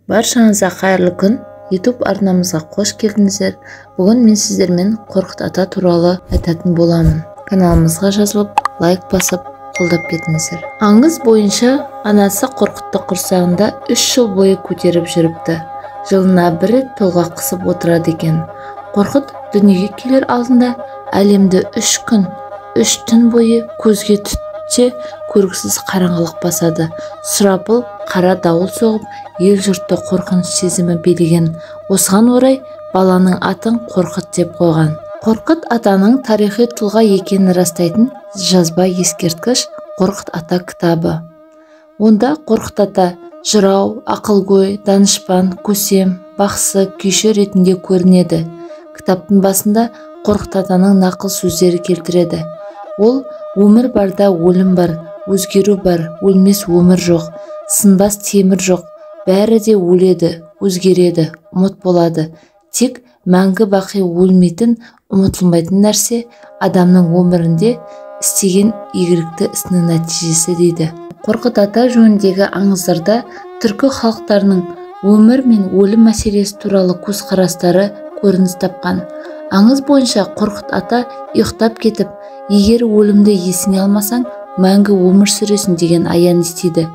Баршаңызға қайырлы күн. YouTube арнамызға қош келдіңіздер. Бүгін мен сіздермен Қорқыт ата туралы айтатын боламын. Каналымызға жазылып, лайк басып, қолдап кетіңіздер. Аңыз бойынша анасы Қорқытты құрсағында 3 жыл бойы көтеріп жүріпті. Жылына бір рет толғақ қысып отырады екен. Қорқыт дүниеге келер алдында әлемді 3 күн, 3 түн бойы көзге түтсе көргісіз қараңғылық басады. Сұрапыл қара дауыл соғып, ел жұртты қорқыныш сезімі билеген. Осыған орай баланың атын Қорқыт деп қойған. Қорқыт атаның тарихи тұлға екенін растайтын жазба ескерткіш Қорқыт ата кітабы. Онда Қорқыт ата жырау, ақылгөй, данышпан, көсем, бақсы, күйші ретінде көрінеді. Кітаптың басында Қорқыт атаның нақыл сөздері келтіреді. Ол өмір барда өлім бар, өзгеру бар, өлмес өмір жоқ, сынбас темір жоқ, бәрі де өледі, өзгереді, ұмыт болады. Тек мәңгі бақи өлмейтін, ұмытылмайтын нәрсе адамның өмірінде істеген игілікті ісінің нәтижесі дейді. Қорқыт ата жөніндегі аңыздарда түркі халықтарының өмір мен өлім мәселесі туралы көзқарастары көрініс тапқан. Аңыз бойынша Қорқыт ата ұйықтап кетіп, егер өлімді есіңе алмасаң, мәңгі өмір сүресің деген аян естиді.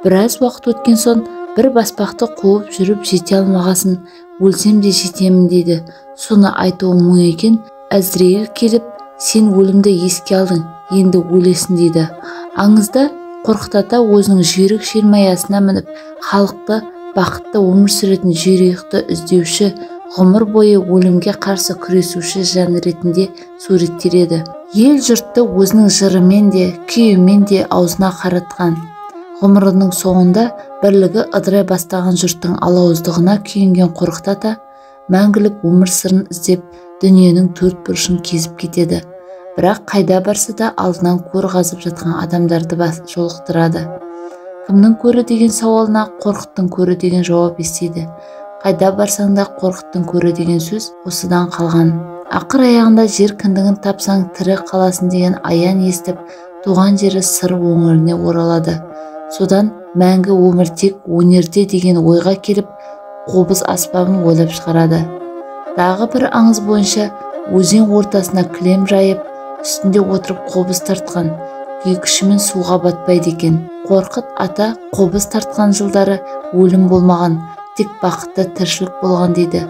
Біраз уақыт өткен соң бір баспақты қуып жүріп жете алмағасын, өлсем де жетемін дейді. Соны айтуы мұң екен, Әзірейіл келіп, сен өлімді еске алдың, енді өлесің дейді. Аңызда Қорқыт ата өзінің жүйрік желмаясына мініп, халықты бақытты өмір сүретін жүйрікті іздеуші, ғұмыр бойы өлімге қарсы күресуші жан ретінде суреттеледі. Ел жұртты өзінің жырымен де, күйімен де аузына қаратқан. Ғұмырының соңында бірлігі ыдырай бастаған жұрттың алауыздығына күйінген Қорқыт ата мәңгілік өмір сырын іздеп дүниенің төрт бұрышын кезіп кетеді. Бірақ қайда барса да алдынан көр қазып жатқан адамдарды жолықтырады. Кімнің көрі деген сауалына Қорқыттың көрі деген жауап естиді. Қайда барсаң да Қорқыттың көрі деген сөз осыдан қалған. Ақыр аяғында жер кіндігін тапсаң тірі қаласың деген аян естіп, туған жері сыр өңіріне оралады. Содан мәңгі өмір тек өнерде деген ойға келіп, қобыз аспабын ойлап шығарады. Дағы бір аңыз бойынша өзен ортасына кілем жайып, үстінде отырып қобыз тартқан, күйкішімен суға батпайды екен. Қорқыт ата қобыз тартқан жылдары өлім болмаған, тек бақытты тіршілік болған дейді.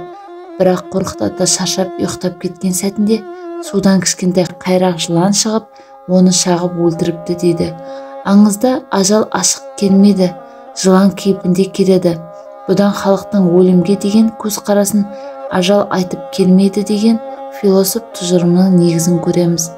Бірақ Қорқыт ата шаршап ұйықтап кеткен сәтінде судан кішкентай қайрақ жылан шығып, оны шағып өлтіріпті дейді. Аңызда ажал ашық келмейді, жылан кейпінде келеді. Бұдан халықтың өлімге деген көзқарасын ажал айтып келмейді деген философ тұжырымының негізін көреміз.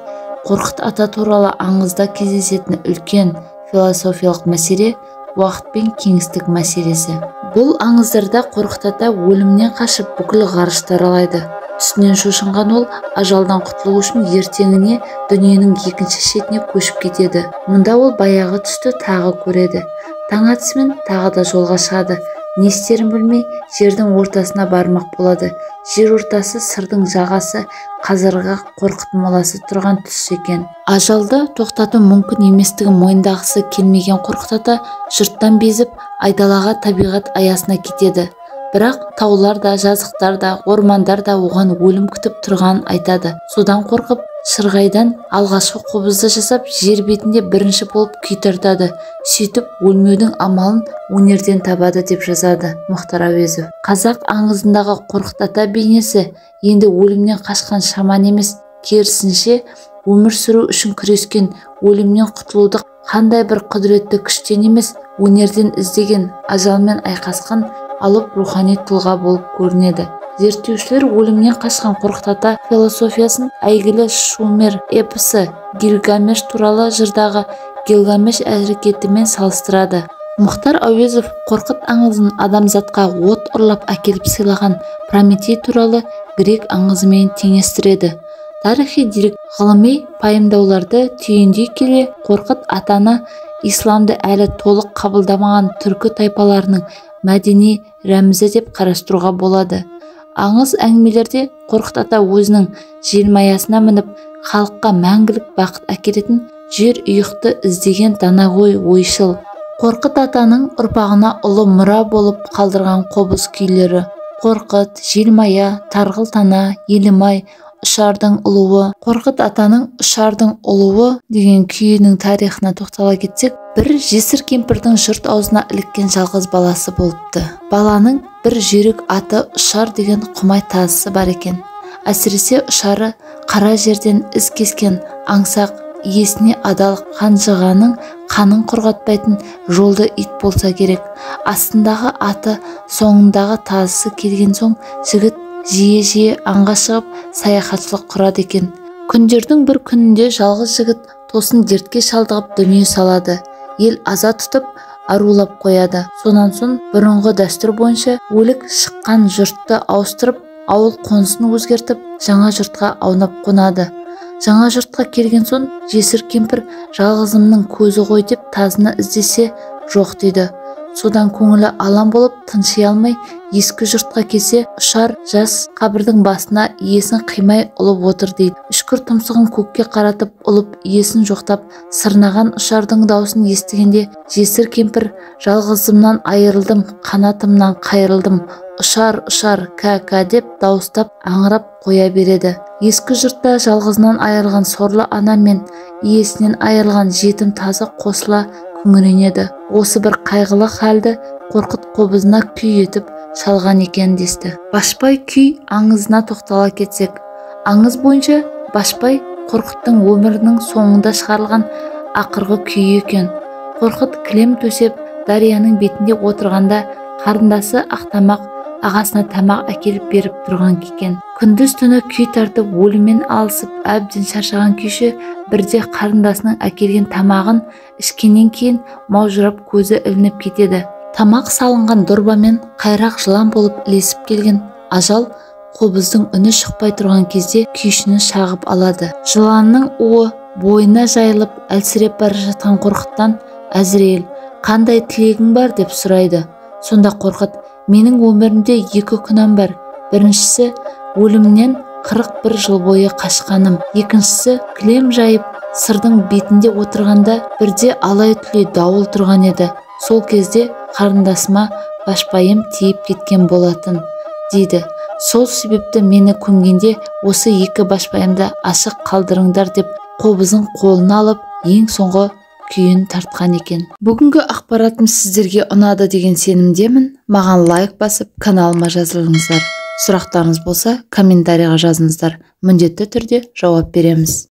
Қорқыт ата туралы аңызда кездесетін үлкен философиялық мәселе уақыт пен кеңістік мәселесі. Бұл аңыздарда Қорқыт ата өлімнен қашып бүкіл ғарышты аралайды. Үстінен шошынған ол ажалдан құтылу үшін ертеңіне дүниенің екінші шетіне көшіп кетеді. Мұнда ол баяғы түсті тағы көреді. Таң атысымен тағы да жолға шығады. Не істерін білмей жердің ортасына бармақ болады. Жер ортасы сырдың жағасы, қазіргі Қорқыт моласы тұрған тұс екен. Ажалды тоқтату мүмкін еместігін мойындағысы келмеген Қорқыт ата жұрттан безіп айдалаға табиғат аясына кетеді. Бірақ таулар да, жазықтар да, ормандар да оған өлім күтіп тұрғанын айтады. Содан қорқып, шырғайдан алғашқы қобызды жасап, жер бетінде бірінші болып күй тартады. Сөйтіп, өлмеудің амалын өнерден табады деп жазады Мұхтар Әуезов. Қазақ аңызындағы Қорқыт ата бейнесі енді өлімнен қашқан шаман емес, керісінше өмір сүру үшін күрескен, өлімнен құтылуды қандай бір құдіретті күштен емес, өнерден іздеген, ажалмен айқасқан алып рухани тұлға болып көрінеді. Зерттеушілер өлімнен қашқан Қорқыт ата философиясын әйгілі Шумер эпосы Гильгамеш туралы жырдағы Гильгамеш әрекетімен салыстырады. Мұхтар Әуезов Қорқыт аңызын адамзатқа от ұрлап әкеліп сыйлаған Прометей туралы грек аңызымен теңестіреді. Тарихи дерек ғылыми пайымдауларды түйіндей келе Қорқыт атаны исламды әлі толық қабылдамаған түркі тайпаларының мәдени рәмізі деп қарастыруға болады. Аңыз әңгімелерде Қорқыт ата өзінің желмаясына мініп, халыққа мәңгілік бақыт әкелетін жер ұйықты іздеген данағой ойшыл, Қорқыт атаның ұрпағына ұлы мұра болып қалдырған қобыз күйлері: Қорқыт, Желмая, Тарғыл тана, Елімай, Ұшардың ұлуы. Қорқыт атаның Ұшардың ұлуы деген күйінің тарихына тоқтала кетсек, бір жесір кемпірдің жұрт аузына іліккен жалғыз баласы болыпты. Баланың бір жүйрік аты Ұшар деген құмай тазысы бар екен. Әсіресе Ұшары қара жерден із кескен, аңсақ, иесіне адал, қанжығаның қанын құрғатпайтын жолды ит болса керек. Астындағы аты, соңындағы тазысы келген соң, жігіт жиі аңға шығып саяхатшылық құрады екен. Күндердің бір күнінде жалғыз жігіт тосын дертке шалдығып дүние салады. Ел аза тұтып арулап қояды. Сонан соң бұрынғы дәстүр бойынша өлік шыққан жұртты ауыстырып, ауыл қонысын өзгертіп, жаңа жұртқа аунап қонады. Жаңа жұртқа келген соң жесір кемпір жалғызымның көзі ғой деп тазыны іздесе, жоқ дейді. Содан көңілі алаң болып тынши алмай ескі жұртқа келсе, Ұшар жас қабірдің басына иесін қимай ұлып отыр дейді. Үшкір тұмсығын көкке қаратып ұлып иесін жоқтап сырнаған Ұшардың даусын естігенде жесір кемпір: жалғызымнан айырылдым, қанатымнан қайырылдым, Ұшар, Ұшар, кә деп дауыстап аңырап қоя береді. Ескі жұртта жалғызынан айырылған сорлы ана мен иесінен айырылған жетім тазы қосыла күңіренеді. Осы бір қайғылы халді Қорқыт қобызына күй етіп шалған екен десті. Башпай күй аңызына тоқтала кетсек, аңыз бойынша Башпай Қорқыттың өмірінің соңында шығарылған ақырғы күйі екен. Қорқыт кілем төсеп дарияның бетінде отырғанда қарындасы Ақтамақ ағасына тамақ әкеліп беріп тұрған екен. Күндіз түні күй тартып өліммен алысып әбден шаршаған күйші бірде қарындасының әкелген тамағын ішкеннен кейін маужырап көзі ілініп кетеді. Тамақ салынған дорбамен қайрақ жылан болып ілесіп келген ажал қобыздың үні шықпай тұрған кезде күйшіні шағып алады. Жыланның уы бойына жайылып әлсіреп бара жатқан Қорқыттан: Әзірейіл, қандай тілегің бар деп сұрайды. Сонда Қорқыт: менің өмірімде екі күнәм бар. Біріншісі, өлімнен 41 жыл бойы қашқаным. Екіншісі, кілем жайып сырдың бетінде отырғанда бірде алай-түлей дауыл тұрған еді. Сол кезде қарындасыма Башпайым тиіп кеткен болатын, дейді. Сол себепті мені көмгенде осы екі Башпайымды ашық қалдырыңдар деп қобызын қолына алып ең соңғы күйін тартқан екен. Бүгінгі ақпаратым сіздерге ұнады деген сенімдемін. Маған лайк басып, каналыма жазылыңыздар. Сұрақтарыңыз болса, комментарийға жазыңыздар. Міндетті түрде жауап береміз.